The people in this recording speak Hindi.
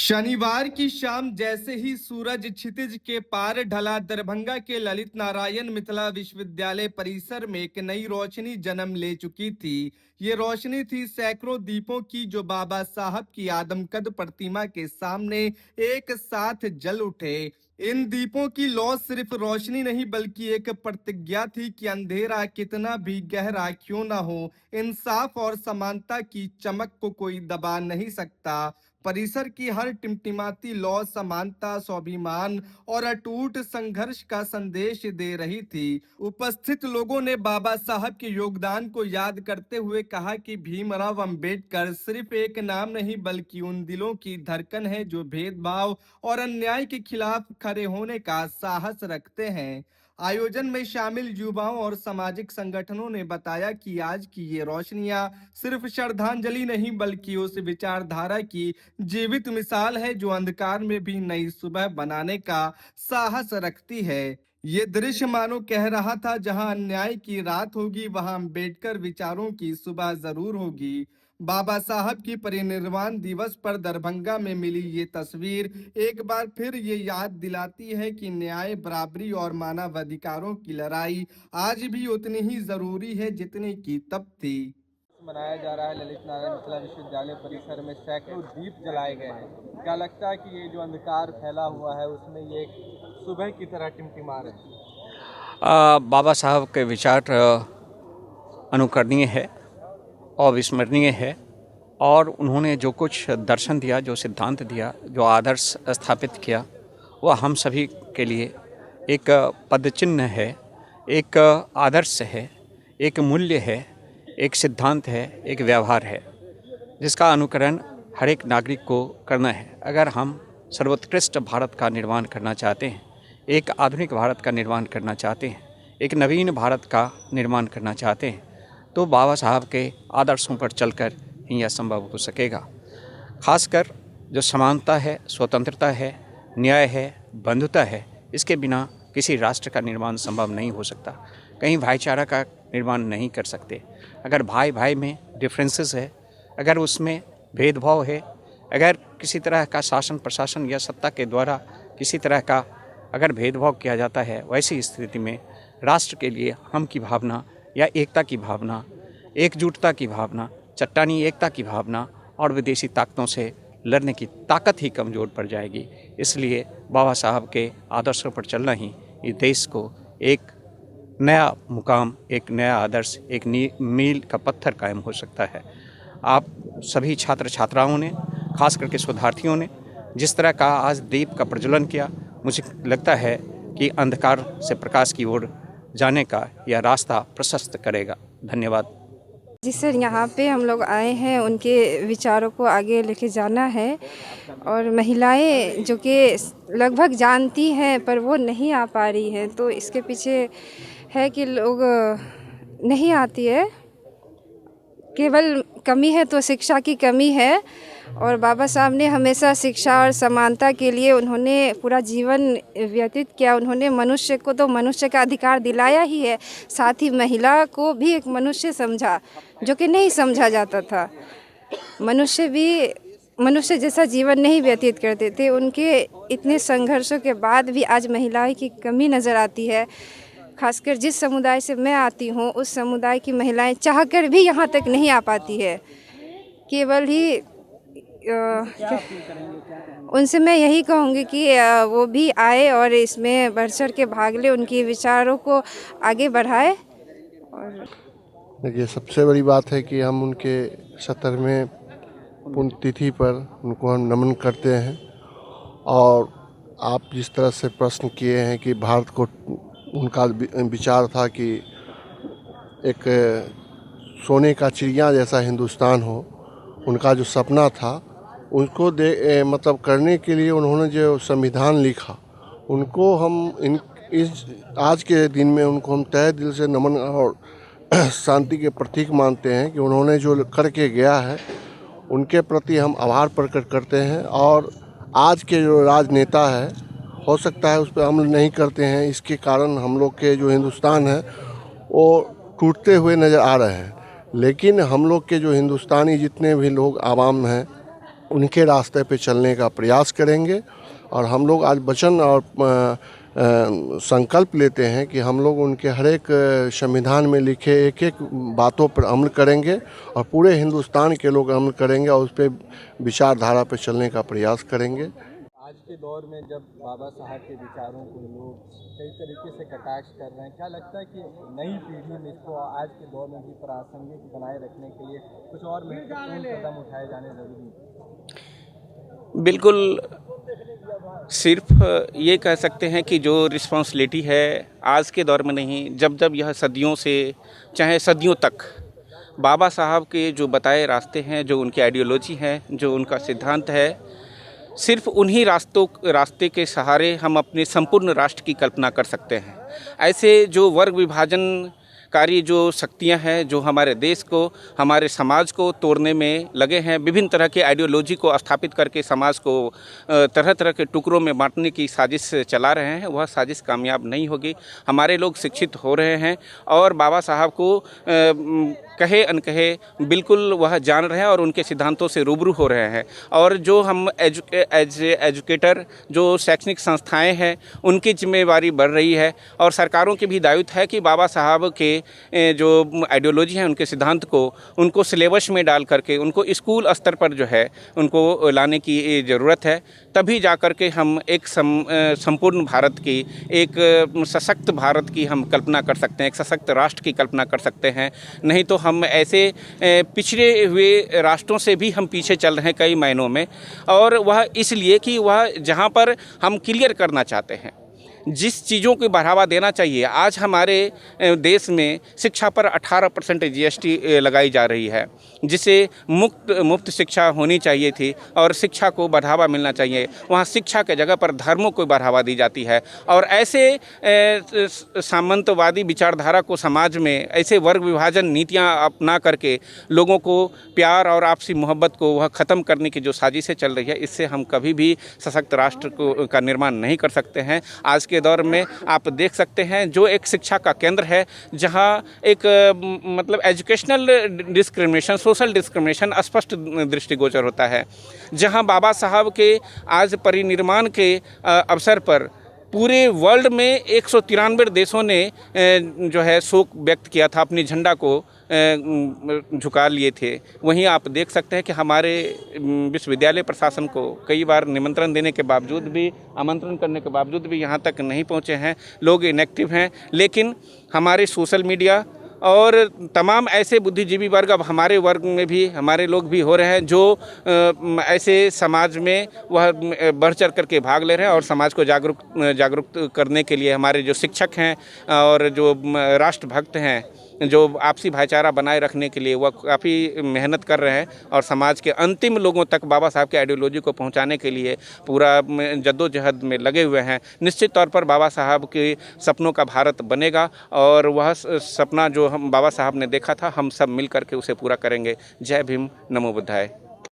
शनिवार की शाम जैसे ही सूरज क्षितिज के पार ढला, दरभंगा के ललित नारायण मिथिला विश्वविद्यालय परिसर में एक नई रोशनी जन्म ले चुकी थी। ये रोशनी थी सैकड़ों दीपों की, जो बाबा साहब की आदमकद प्रतिमा के सामने एक साथ जल उठे। इन दीपों की लौ सिर्फ रोशनी नहीं, बल्कि एक प्रतिज्ञा थी कि अंधेरा कितना भी गहरा क्यों ना हो, इंसाफ और समानता की चमक को कोई दबा नहीं सकता। परिसर की हर टिमटिमाती लौ समानता, स्वाभिमान और अटूट संघर्ष का संदेश दे रही थी। उपस्थित लोगों ने बाबा साहब के योगदान को याद करते हुए कहा कि भीमराव अंबेडकर सिर्फ एक नाम नहीं, बल्कि उन दिलों की धड़कन है जो भेदभाव और अन्याय के खिलाफ खड़े होने का साहस रखते हैं। आयोजन में शामिल युवाओं और सामाजिक संगठनों ने बताया कि आज की ये रोशनियां सिर्फ श्रद्धांजलि नहीं, बल्कि उस विचारधारा की जीवित मिसाल है जो अंधकार में भी नई सुबह बनाने का साहस रखती है। ये दृश्य मानो कह रहा था, जहां अन्याय की रात होगी, वहां अंबेडकर विचारों की सुबह जरूर होगी। बाबा साहब की परिनिर्वाण दिवस पर दरभंगा में मिली ये तस्वीर एक बार फिर ये याद दिलाती है कि न्याय, बराबरी और मानवाधिकारों की लड़ाई आज भी उतनी ही जरूरी है जितनी की तब थी। मनाया जा रहा है ललित नारायण मिथिला विश्वविद्यालय परिसर में सैकड़ों दीप जलाए गए हैं। क्या लगता है कि ये जो अंधकार फैला हुआ है उसमें ये एक सुबह की तरह टिमटिमा रहे हैं? बाबा साहब के विचार अनुकरणीय है और विस्मरणीय है, और उन्होंने जो कुछ दर्शन दिया, जो सिद्धांत दिया, जो आदर्श स्थापित किया, वह हम सभी के लिए एक पदचिन्ह है, एक आदर्श है, एक मूल्य है, एक सिद्धांत है, एक व्यवहार है, जिसका अनुकरण हर एक नागरिक को करना है। अगर हम सर्वोत्कृष्ट भारत का निर्माण करना चाहते हैं, एक आधुनिक भारत का निर्माण करना चाहते हैं, एक नवीन भारत का निर्माण करना चाहते हैं, तो बाबा साहब के आदर्शों पर चलकर ही यह संभव हो सकेगा। खासकर जो समानता है, स्वतंत्रता है, न्याय है, बंधुता है, इसके बिना किसी राष्ट्र का निर्माण संभव नहीं हो सकता। कहीं भाईचारा का निर्माण नहीं कर सकते। अगर भाई भाई में डिफरेंसेस है, अगर उसमें भेदभाव है, अगर किसी तरह का शासन प्रशासन या सत्ता के द्वारा किसी तरह का अगर भेदभाव किया जाता है, वैसी स्थिति में राष्ट्र के लिए हम की भावना या एकता की भावना, एकजुटता की भावना, चट्टानी एकता की भावना और विदेशी ताकतों से लड़ने की ताकत ही कमज़ोर पड़ जाएगी। इसलिए बाबा साहब के आदर्शों पर चलना ही इस देश को एक नया मुकाम, एक नया आदर्श, एक मील का पत्थर कायम हो सकता है। आप सभी छात्र छात्राओं ने, खास करके शोधार्थियों ने जिस तरह का आज दीप का प्रज्वलन किया, मुझे लगता है कि अंधकार से प्रकाश की ओर जाने का यह रास्ता प्रशस्त करेगा। धन्यवाद। जी सर, यहाँ पे हम लोग आए हैं, उनके विचारों को आगे लेके जाना है। और महिलाएं जो कि लगभग जानती हैं पर वो नहीं आ पा रही हैं, तो इसके पीछे है कि लोग नहीं आती है, केवल कमी है तो शिक्षा की कमी है। और बाबा साहब ने हमेशा शिक्षा और समानता के लिए उन्होंने पूरा जीवन व्यतीत किया। उन्होंने मनुष्य को तो मनुष्य का अधिकार दिलाया ही है, साथ ही महिला को भी एक मनुष्य समझा, जो कि नहीं समझा जाता था। मनुष्य भी मनुष्य जैसा जीवन नहीं व्यतीत करते थे। उनके इतने संघर्षों के बाद भी आज महिलाएं की कमी नज़र आती है। खासकर जिस समुदाय से मैं आती हूँ, उस समुदाय की महिलाएं चाहकर भी यहाँ तक नहीं आ पाती है। केवल ही उनसे मैं यही कहूँगी कि वो भी आए और इसमें बढ़ चढ़ के भाग ले, उनके विचारों को आगे बढ़ाए। और देखिए, सबसे बड़ी बात है कि हम उनके 70वें पुण्यतिथि पर उनको हम नमन करते हैं। और आप जिस तरह से प्रश्न किए हैं कि भारत को, उनका विचार था कि एक सोने का चिड़िया जैसा हिंदुस्तान हो, उनका जो सपना था उनको मतलब करने के लिए उन्होंने जो संविधान लिखा, उनको हम इस आज के दिन में उनको हम तहे दिल से नमन और शांति के प्रतीक मानते हैं कि उन्होंने जो करके गया है, उनके प्रति हम आभार प्रकट करते हैं। और आज के जो राजनेता है, हो सकता है उस पर अमल नहीं करते हैं, इसके कारण हम लोग के जो हिंदुस्तान है वो टूटते हुए नज़र आ रहे हैं। लेकिन हम लोग के जो हिंदुस्तानी जितने भी लोग आवाम हैं, उनके रास्ते पे चलने का प्रयास करेंगे। और हम लोग आज वचन और संकल्प लेते हैं कि हम लोग उनके हर एक संविधान में लिखे एक एक बातों पर अमल करेंगे और पूरे हिंदुस्तान के लोग अमल करेंगे और उस पर विचारधारा पर चलने का प्रयास करेंगे। आज के दौर में जब बाबा साहब के विचारों को लोग कई तरीके से कटाक्ष कर रहे हैं, क्या लगता है कि नई पीढ़ी में इसको आज के दौर में भी प्रासंगिक बनाए रखने के लिए कुछ और महत्वपूर्ण कदम उठाए जाने जरूरी है? बिल्कुल, सिर्फ ये कह सकते हैं कि जो रिस्पॉन्सिबिलिटी है आज के दौर में नहीं, जब जब यह सदियों से चाहे सदियों तक बाबा साहब के जो बताए रास्ते हैं, जो उनकी आइडियोलॉजी है, जो उनका सिद्धांत है, सिर्फ उन्हीं रास्ते के सहारे हम अपने संपूर्ण राष्ट्र की कल्पना कर सकते हैं। ऐसे जो वर्ग विभाजनकारी जो शक्तियां हैं, जो हमारे देश को, हमारे समाज को तोड़ने में लगे हैं, विभिन्न तरह के आइडियोलॉजी को स्थापित करके समाज को तरह तरह के टुकड़ों में बांटने की साजिश चला रहे हैं, वह साजिश कामयाब नहीं होगी। हमारे लोग शिक्षित हो रहे हैं और बाबा साहब को कहे अनकहे बिल्कुल वह जान रहे हैं और उनके सिद्धांतों से रूबरू हो रहे हैं। और जो हम एजुकेटर, जो शैक्षणिक संस्थाएं हैं, उनकी जिम्मेवारी बढ़ रही है और सरकारों की भी दायित्व है कि बाबा साहब के जो आइडियोलॉजी है, उनके सिद्धांत को उनको सिलेबस में डाल करके उनको स्कूल स्तर पर जो है उनको लाने की ज़रूरत है। तभी जा कर के हम एक संपूर्ण भारत की, एक सशक्त भारत की हम कल्पना कर सकते हैं, एक सशक्त राष्ट्र की कल्पना कर सकते हैं। नहीं तो हम ऐसे पिछड़े हुए राष्ट्रों से भी हम पीछे चल रहे हैं कई मायनों में। और वह इसलिए कि वह जहाँ पर हम क्लियर करना चाहते हैं, जिस चीज़ों को बढ़ावा देना चाहिए, आज हमारे देश में शिक्षा पर 18% GST लगाई जा रही है, जिसे मुफ्त शिक्षा होनी चाहिए थी और शिक्षा को बढ़ावा मिलना चाहिए। वहाँ शिक्षा के जगह पर धर्मों को बढ़ावा दी जाती है और ऐसे सामंतवादी विचारधारा को समाज में, ऐसे वर्ग विभाजन नीतियाँ अपना करके लोगों को प्यार और आपसी मोहब्बत को वह ख़त्म करने की जो साजिशें चल रही है, इससे हम कभी भी सशक्त राष्ट्र का निर्माण नहीं कर सकते हैं। आज के दौर में आप देख सकते हैं जो एक शिक्षा का केंद्र है, जहां एक मतलब एजुकेशनल डिस्क्रिमिनेशन, सोशल डिस्क्रिमिनेशन स्पष्ट दृष्टिगोचर होता है, जहां बाबा साहब के आज परिनिर्वाण के अवसर पर पूरे वर्ल्ड में 193 देशों ने जो है शोक व्यक्त किया था, अपनी झंडा को झुका लिए थे। वहीं आप देख सकते हैं कि हमारे विश्वविद्यालय प्रशासन को कई बार निमंत्रण देने के बावजूद भी, आमंत्रण करने के बावजूद भी यहाँ तक नहीं पहुँचे हैं, लोग इनएक्टिव हैं। लेकिन हमारे सोशल मीडिया और तमाम ऐसे बुद्धिजीवी वर्ग, अब हमारे वर्ग में भी हमारे लोग भी हो रहे हैं जो ऐसे समाज में वह बढ़ चढ़ करके भाग ले रहे हैं और समाज को जागरूक करने के लिए हमारे जो शिक्षक हैं और जो राष्ट्रभक्त हैं, जो आपसी भाईचारा बनाए रखने के लिए वह काफ़ी मेहनत कर रहे हैं और समाज के अंतिम लोगों तक बाबा साहब के आइडियोलॉजी को पहुंचाने के लिए पूरा जद्दोजहद में लगे हुए हैं। निश्चित तौर पर बाबा साहब के सपनों का भारत बनेगा और वह सपना जो हम बाबा साहब ने देखा था, हम सब मिल करके उसे पूरा करेंगे। जय भीम, नमो बुद्धाय।